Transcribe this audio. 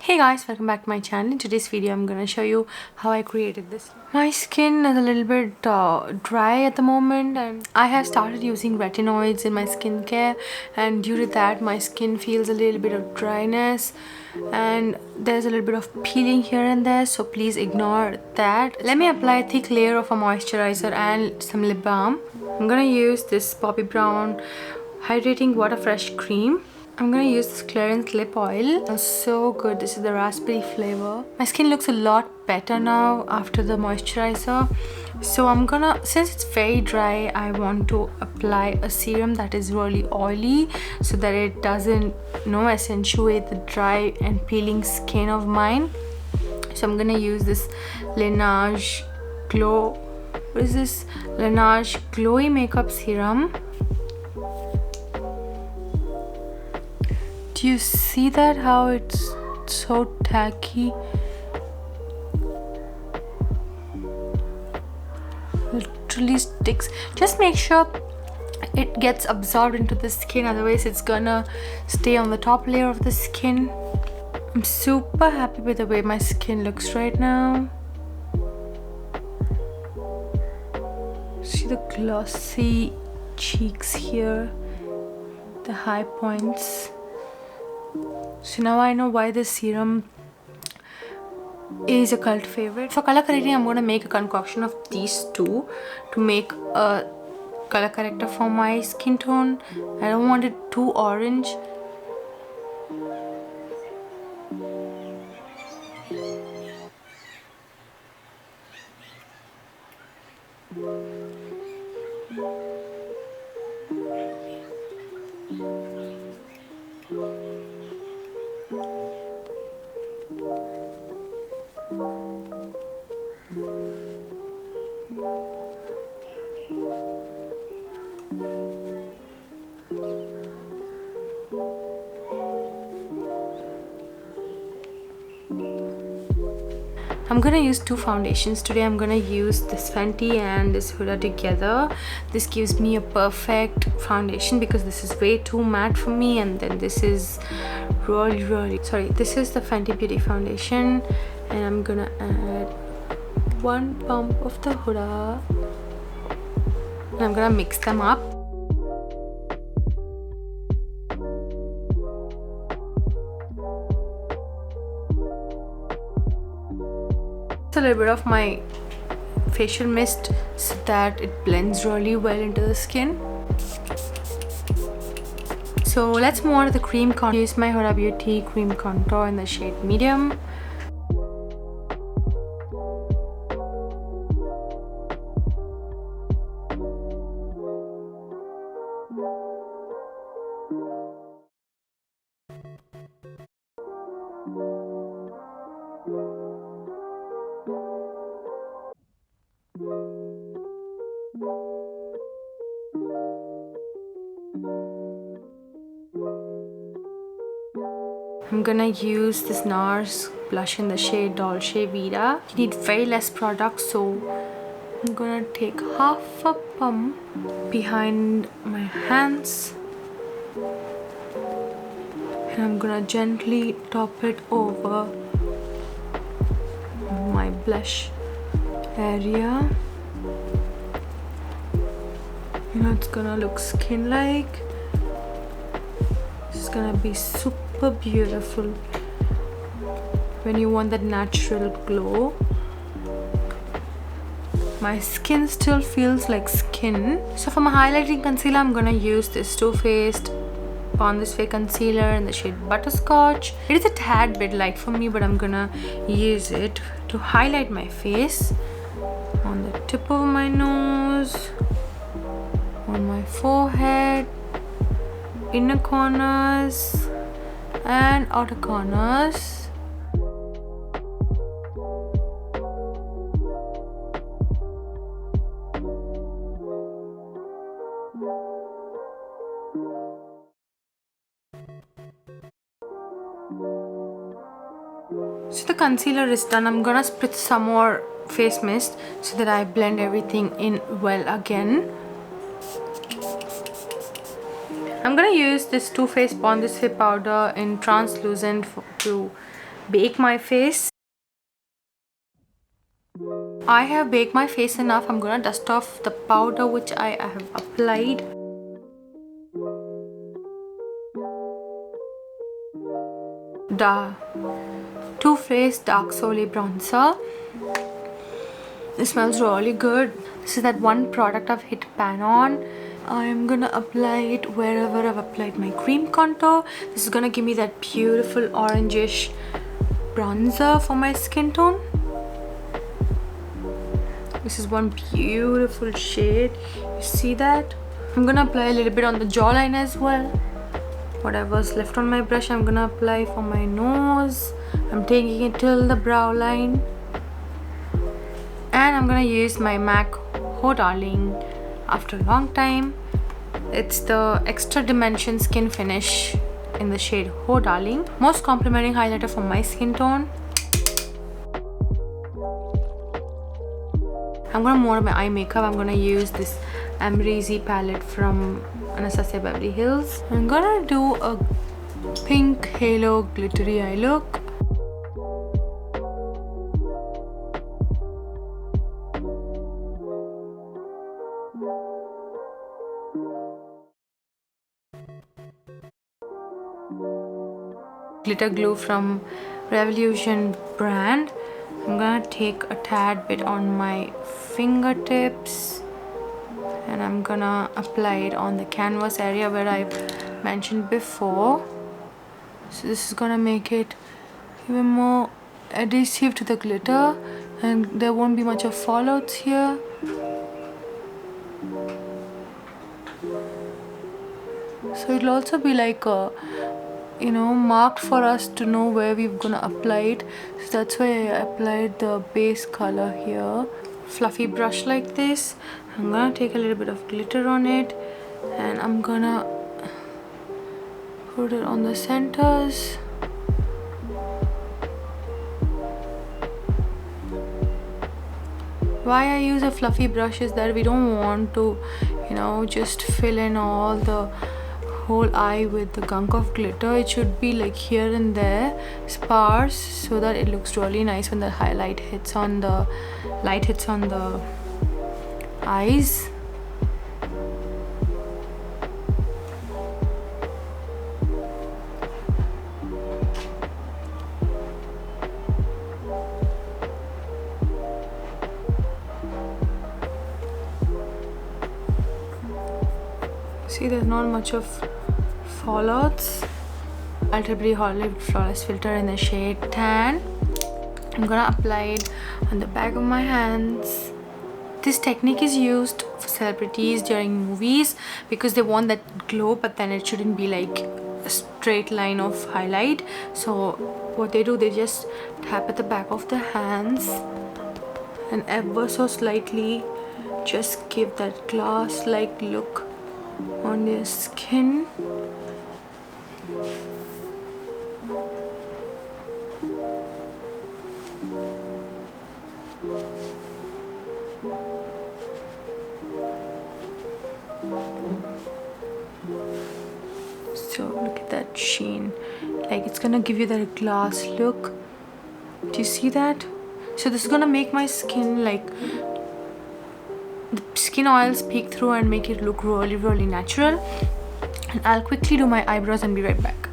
Hey guys, welcome back to my channel. In today's video I'm gonna show you how I created this. My skin is a little bit dry at the moment, and I have started using retinoids in my skincare, and due to that my skin feels a little bit of dryness and there's a little bit of peeling here and there, so please ignore that. Let me apply a thick layer of a moisturizer and some lip balm. I'm gonna use this Poppy Brown Hydrating Water Fresh Cream. I'm gonna use this clearance lip oil. It's so good. This is the raspberry flavor. My skin looks a lot better now after the moisturizer. So I'm gonna, since it's very dry, I want to apply a serum that is really oily so that it doesn't, accentuate the dry and peeling skin of mine. So I'm gonna use this Laneige Laneige Glowy Makeup Serum. Do you see that, how it's so tacky? Literally sticks. Just make sure it gets absorbed into the skin, otherwise it's gonna stay on the top layer of the skin. I'm super happy with the way my skin looks right now. See the glossy cheeks here, the high points. So now I know why this serum is a cult favorite. For color correcting, I'm going to make a concoction of these two to make a color corrector for my skin tone. I don't want it too orange. I'm gonna use two foundations today. I'm gonna use this Fenty and this Huda together. This gives me a perfect foundation because this is way too matte for me, and then this is this is the Fenty Beauty foundation, and I'm gonna add one pump of the Huda and I'm gonna mix them up. A little bit of my facial mist so that it blends really well into the skin. So let's move on to the cream contour. Use my Huda Beauty cream contour in the shade medium. I'm gonna use this NARS blush in the shade Dolce Vita. You need very less product, so I'm gonna take half a pump behind my hands and I'm gonna gently top it over my blush area. It's gonna look skin-like. It's gonna be super beautiful when you want that natural glow. My skin still feels like skin. So for my highlighting concealer, I'm gonna use this Too Faced Born This Way concealer in the shade Butterscotch. It is a tad bit light for me, but I'm gonna use it to highlight my face on the tip of my nose, on my forehead, inner corners and outer corners. So the concealer is done. I'm gonna spritz some more face mist so that I blend everything in well again. I'm gonna use this Too Faced Born This Way powder in translucent to bake my face. I have baked my face enough. I'm gonna dust off the powder which I have applied. The Too Faced Dark Soleil Bronzer. It smells really good. This is that one product I've hit pan on. I'm gonna apply it wherever I've applied my cream contour. This is gonna give me that beautiful orangish bronzer for my skin tone. This is one beautiful shade. You see that? I'm gonna apply a little bit on the jawline as well. Whatever's left on my brush, I'm gonna apply for my nose. I'm taking it till the brow line. And I'm gonna use my M.A.C Oh Darling after a long time. It's the Extra Dimension Skinfinish in the shade Oh Darling. Most complimenting highlighter for my skin tone. I'm gonna move on my eye makeup. I'm gonna use this Amrezy palette from Anastasia Beverly Hills. I'm gonna do a pink halo glittery eye look. Glitter glue from Revolution brand. I'm gonna take a tad bit on my fingertips and I'm gonna apply it on the canvas area where I've mentioned before. So this is gonna make it even more adhesive to the glitter and there won't be much of fallouts here. So it'll also be like a, you know, marked for us to know where we're gonna apply it. So that's why I applied the base color here. Fluffy brush like this. I'm gonna take a little bit of glitter on it and I'm gonna put it on the centers. Why I use a fluffy brush is that we don't want to, you know, just fill in all the whole eye with the gunk of glitter. It should be like here and there, sparse, so that it looks really nice when the highlight hits on the light hits on the eyes. See, there's not much of fallouts. Tilbury Hollywood Flawless Filter in the shade Tan. I'm gonna apply it on the back of my hands. This technique is used for celebrities during movies because they want that glow, but then it shouldn't be like a straight line of highlight. So what they do, they just tap at the back of the hands and ever so slightly just give that glass-like look on their skin. So look at that sheen, like it's gonna give you that glass look. Do you see that? So this is gonna make my skin, like the skin oils peek through and make it look really natural. And I'll quickly do my eyebrows and be right back.